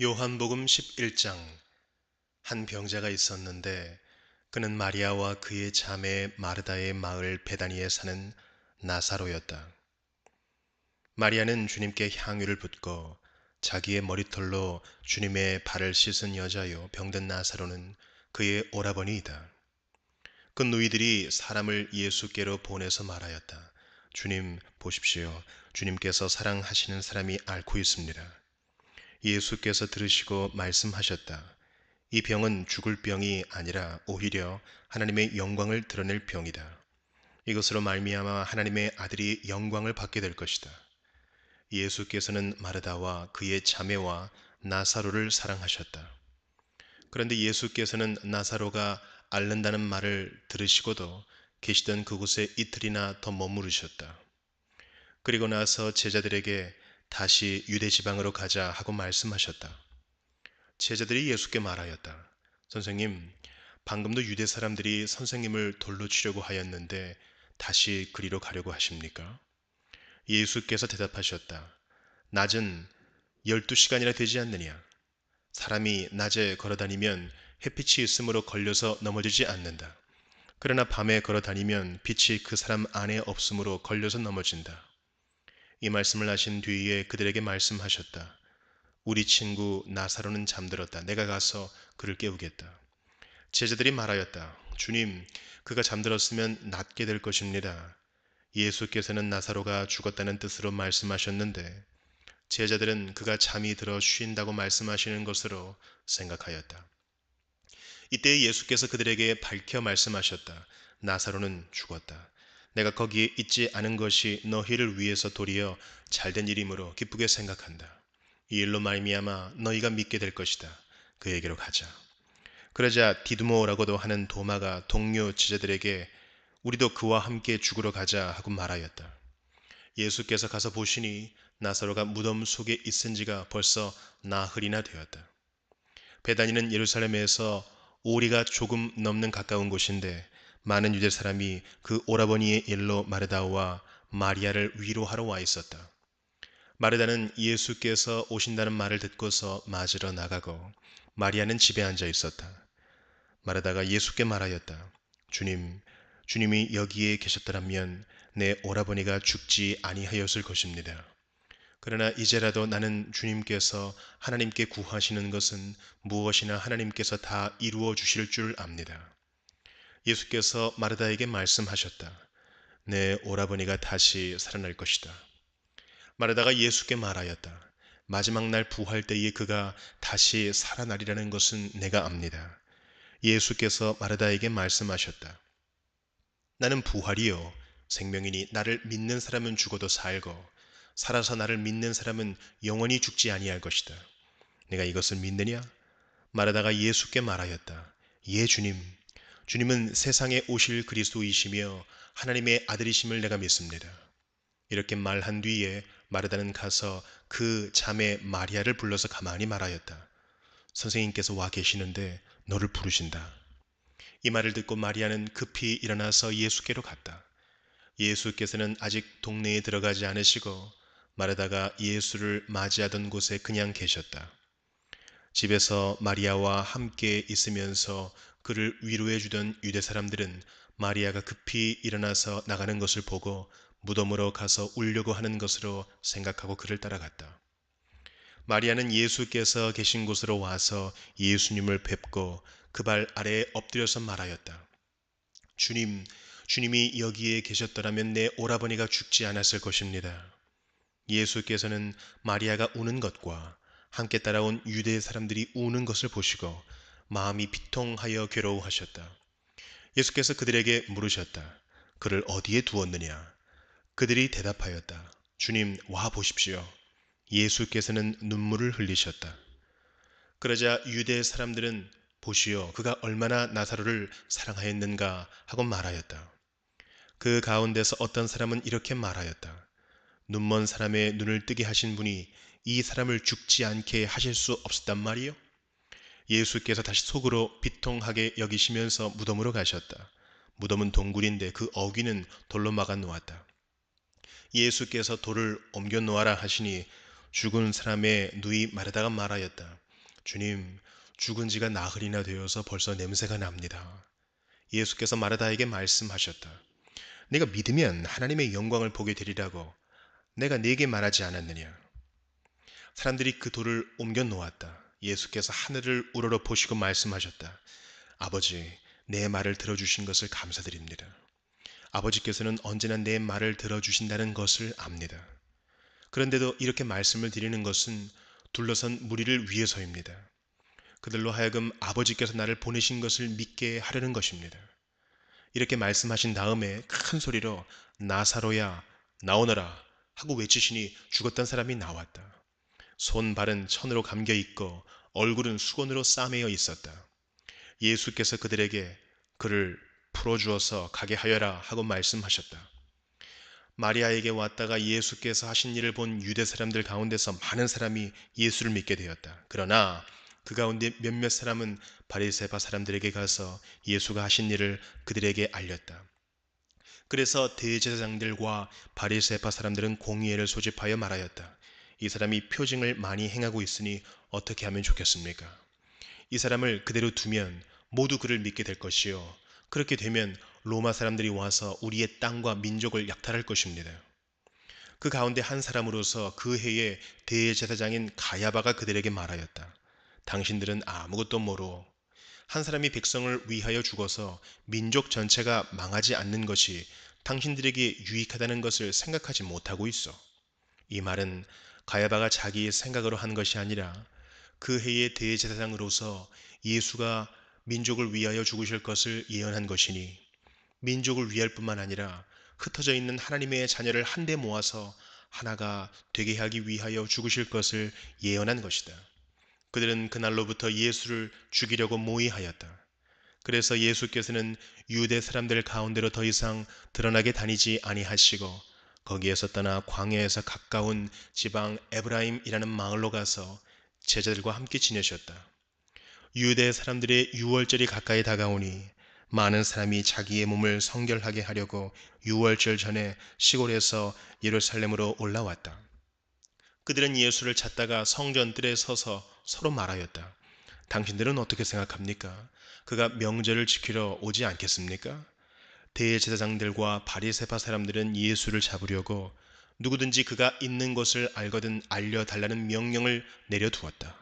요한복음 11장. 한 병자가 있었는데 그는 마리아와 그의 자매 마르다의 마을 베다니에 사는 나사로였다. 마리아는 주님께 향유를 붓고 자기의 머리털로 주님의 발을 씻은 여자요, 병든 나사로는 그의 오라버니이다. 그 누이들이 사람을 예수께로 보내서 말하였다. 주님 보십시오. 주님께서 사랑하시는 사람이 앓고 있습니다. 예수께서 들으시고 말씀하셨다. 이 병은 죽을 병이 아니라 오히려 하나님의 영광을 드러낼 병이다. 이것으로 말미암아 하나님의 아들이 영광을 받게 될 것이다. 예수께서는 마르다와 그의 자매와 나사로를 사랑하셨다. 그런데 예수께서는 나사로가 앓는다는 말을 들으시고도 계시던 그곳에 이틀이나 더 머무르셨다. 그리고 나서 제자들에게 다시 유대 지방으로 가자 하고 말씀하셨다. 제자들이 예수께 말하였다. 선생님, 방금도 유대 사람들이 선생님을 돌로 치려고 하였는데 다시 그리로 가려고 하십니까? 예수께서 대답하셨다. 낮은 12시간이나 되지 않느냐? 사람이 낮에 걸어다니면 햇빛이 있으므로 걸려서 넘어지지 않는다. 그러나 밤에 걸어다니면 빛이 그 사람 안에 없으므로 걸려서 넘어진다. 이 말씀을 하신 뒤에 그들에게 말씀하셨다. 우리 친구 나사로는 잠들었다. 내가 가서 그를 깨우겠다. 제자들이 말하였다. 주님, 그가 잠들었으면 낫게 될 것입니다. 예수께서는 나사로가 죽었다는 뜻으로 말씀하셨는데 제자들은 그가 잠이 들어 쉰다고 말씀하시는 것으로 생각하였다. 이때 예수께서 그들에게 밝혀 말씀하셨다. 나사로는 죽었다. 내가 거기에 있지 않은 것이 너희를 위해서 도리어 잘된 일이므로 기쁘게 생각한다. 이 일로 말미암아 너희가 믿게 될 것이다. 그에게로 가자. 그러자 디두모라고도 하는 도마가 동료 제자들에게 우리도 그와 함께 죽으러 가자 하고 말하였다. 예수께서 가서 보시니 나사로가 무덤 속에 있은 지가 벌써 나흘이나 되었다. 베다니는 예루살렘에서 오리가 조금 넘는 가까운 곳인데 많은 유대 사람이 그 오라버니의 일로 마르다와 마리아를 위로하러 와 있었다. 마르다는 예수께서 오신다는 말을 듣고서 맞으러 나가고 마리아는 집에 앉아 있었다. 마르다가 예수께 말하였다. 주님이 여기에 계셨더라면 내 오라버니가 죽지 아니하였을 것입니다. 그러나 이제라도 나는 주님께서 하나님께 구하시는 것은 무엇이나 하나님께서 다 이루어 주실 줄 압니다. 예수께서 마르다에게 말씀하셨다. 내 오라버니가 다시 살아날 것이다. 마르다가 예수께 말하였다. 마지막 날 부활 때에 그가 다시 살아나리라는 것은 내가 압니다. 예수께서 마르다에게 말씀하셨다. 나는 부활이요 생명이니 나를 믿는 사람은 죽어도 살고 살아서 나를 믿는 사람은 영원히 죽지 아니할 것이다. 내가 이것을 믿느냐? 마르다가 예수께 말하였다. 예, 주님. 주님은 세상에 오실 그리스도이시며 하나님의 아들이심을 내가 믿습니다. 이렇게 말한 뒤에 마르다는 가서 그 자매 마리아를 불러서 가만히 말하였다. 선생님께서 와 계시는데 너를 부르신다. 이 말을 듣고 마리아는 급히 일어나서 예수께로 갔다. 예수께서는 아직 동네에 들어가지 않으시고 마르다가 예수를 맞이하던 곳에 그냥 계셨다. 집에서 마리아와 함께 있으면서 그를 위로해 주던 유대 사람들은 마리아가 급히 일어나서 나가는 것을 보고 무덤으로 가서 울려고 하는 것으로 생각하고 그를 따라갔다. 마리아는 예수께서 계신 곳으로 와서 예수님을 뵙고 그 발 아래에 엎드려서 말하였다. 주님이 여기에 계셨더라면 내 오라버니가 죽지 않았을 것입니다. 예수께서는 마리아가 우는 것과 함께 따라온 유대 사람들이 우는 것을 보시고 마음이 비통하여 괴로워하셨다. 예수께서 그들에게 물으셨다. 그를 어디에 두었느냐? 그들이 대답하였다. 주님, 와 보십시오. 예수께서는 눈물을 흘리셨다. 그러자 유대 사람들은 보시오, 그가 얼마나 나사로를 사랑하였는가 하고 말하였다. 그 가운데서 어떤 사람은 이렇게 말하였다. 눈먼 사람의 눈을 뜨게 하신 분이 이 사람을 죽지 않게 하실 수 없었단 말이요? 예수께서 다시 속으로 비통하게 여기시면서 무덤으로 가셨다. 무덤은 동굴인데 그 어귀는 돌로 막아 놓았다. 예수께서 돌을 옮겨 놓아라 하시니 죽은 사람의 누이 마르다가 말하였다. 주님, 죽은 지가 나흘이나 되어서 벌써 냄새가 납니다. 예수께서 마르다에게 말씀하셨다. 네가 믿으면 하나님의 영광을 보게 되리라고 내가 네게 말하지 않았느냐. 사람들이 그 돌을 옮겨 놓았다. 예수께서 하늘을 우러러 보시고 말씀하셨다. 아버지, 내 말을 들어주신 것을 감사드립니다. 아버지께서는 언제나 내 말을 들어주신다는 것을 압니다. 그런데도 이렇게 말씀을 드리는 것은 둘러선 무리를 위해서입니다. 그들로 하여금 아버지께서 나를 보내신 것을 믿게 하려는 것입니다. 이렇게 말씀하신 다음에 큰 소리로 나사로야 나오너라 하고 외치시니 죽었던 사람이 나왔다. 손 발은 천으로 감겨 있고 얼굴은 수건으로 싸매어 있었다. 예수께서 그들에게 그를 풀어주어서 가게 하여라 하고 말씀하셨다. 마리아에게 왔다가 예수께서 하신 일을 본 유대 사람들 가운데서 많은 사람이 예수를 믿게 되었다. 그러나 그 가운데 몇몇 사람은 바리새파 사람들에게 가서 예수가 하신 일을 그들에게 알렸다. 그래서 대제사장들과 바리새파 사람들은 공의회를 소집하여 말하였다. 이 사람이 표징을 많이 행하고 있으니 어떻게 하면 좋겠습니까? 이 사람을 그대로 두면 모두 그를 믿게 될 것이요. 그렇게 되면 로마 사람들이 와서 우리의 땅과 민족을 약탈할 것입니다. 그 가운데 한 사람으로서 그 해에 대제사장인 가야바가 그들에게 말하였다. 당신들은 아무것도 모르오. 한 사람이 백성을 위하여 죽어서 민족 전체가 망하지 않는 것이 당신들에게 유익하다는 것을 생각하지 못하고 있어. 이 말은 가야바가 자기의 생각으로 한 것이 아니라 그 해의 대제사장으로서 예수가 민족을 위하여 죽으실 것을 예언한 것이니 민족을 위할 뿐만 아니라 흩어져 있는 하나님의 자녀를 한데 모아서 하나가 되게 하기 위하여 죽으실 것을 예언한 것이다. 그들은 그날로부터 예수를 죽이려고 모의하였다. 그래서 예수께서는 유대 사람들 가운데로 더 이상 드러나게 다니지 아니하시고 거기에서 떠나 광야에서 가까운 지방 에브라임이라는 마을로 가서 제자들과 함께 지내셨다. 유대 사람들의 유월절이 가까이 다가오니 많은 사람이 자기의 몸을 성결하게 하려고 유월절 전에 시골에서 예루살렘으로 올라왔다. 그들은 예수를 찾다가 성전뜰에 서서 서로 말하였다. 당신들은 어떻게 생각합니까? 그가 명절을 지키러 오지 않겠습니까? 대제사장들과 바리새파 사람들은 예수를 잡으려고 누구든지 그가 있는 곳을 알거든 알려달라는 명령을 내려두었다.